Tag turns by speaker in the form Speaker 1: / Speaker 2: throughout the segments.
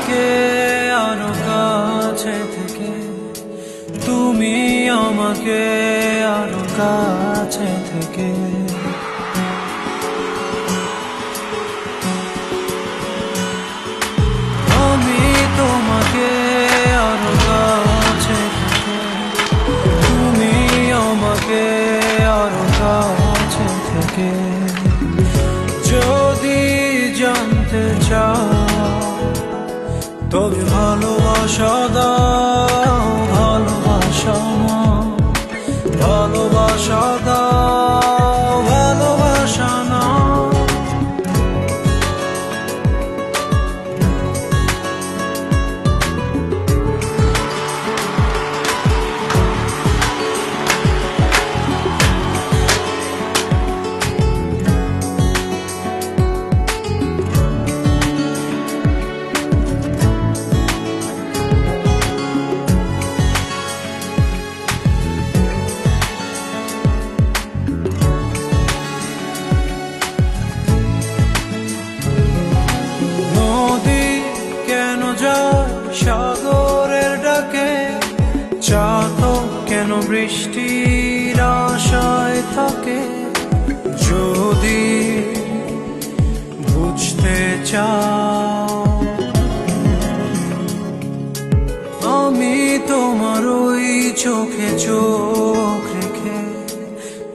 Speaker 1: আমাকে আরো কাছে থেকে, তুমি আমাকে আরো কাছে থেকে। আমি তোমাকে আরো কাছে থেকে, তুমি আমাকে আরো কাছে থেকে। যদি জানতে চাও তবে ভালোবাসা দাও, ভালোবাসা নাও, ভালোবাসা দাও, ভালোবাসা নাও। সাগরের ডাকে চাতক কেন বৃষ্টির আশায় থাকে? যদি বুঝতে চাও আমি তোমার ওই চোখে চোখ রেখে,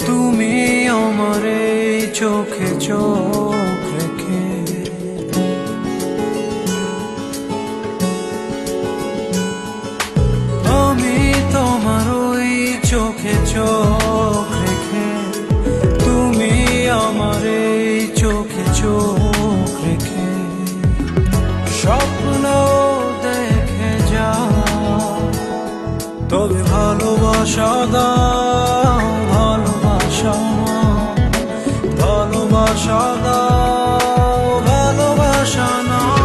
Speaker 1: তুমি আমার এই চোখে চোখ রেখে। তোমার ওই চোখে চোখ রেখে, তুমি আমার এই চোখে চোখ রেখে। স্বপ্ন দেখে যাও তবে ভালোবাসা দাও, ভালোবাসা নাও, ভালোবাসা দাও, ভালোবাসা নাও।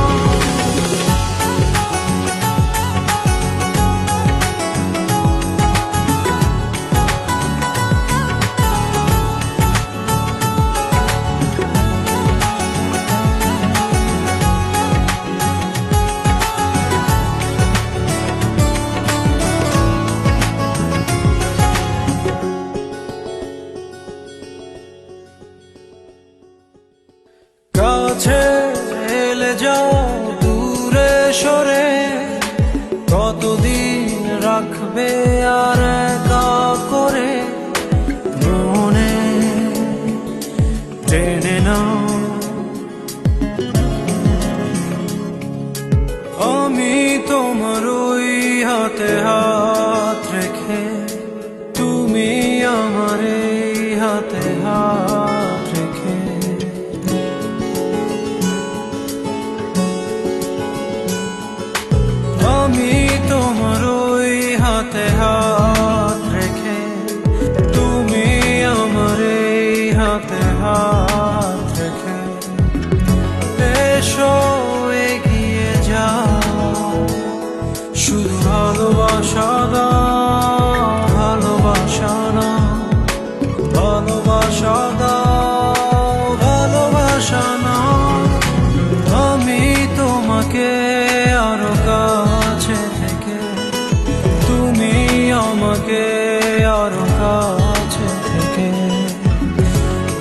Speaker 1: কাছে এলে যাও দূরে সরে, কতদিন রাখবে আর একা করে? মনে টেনে নাও আমি তোমার ওই হাতে হাত রেখে, তুমি আমার এই হাতে হাত রেখে। আমি তোমার ওই হাতে হাত রেখে, তুমি আমার এই হাতে হাত রেখে। এসো এগিয়ে যাও, শুধু ভালোবাসা দাও, ভালোবাসা নাও, ভালোবাসা দাও, ভালোবাসা নাও। আমি তোমাকে আরো কাছে থেকে, তুমি আমাকে আরো কাছে থেকে।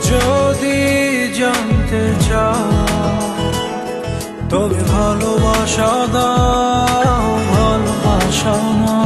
Speaker 1: যদি জানতে চাও তবে ভালোবাসা দাও, ভালোবাসা নাও।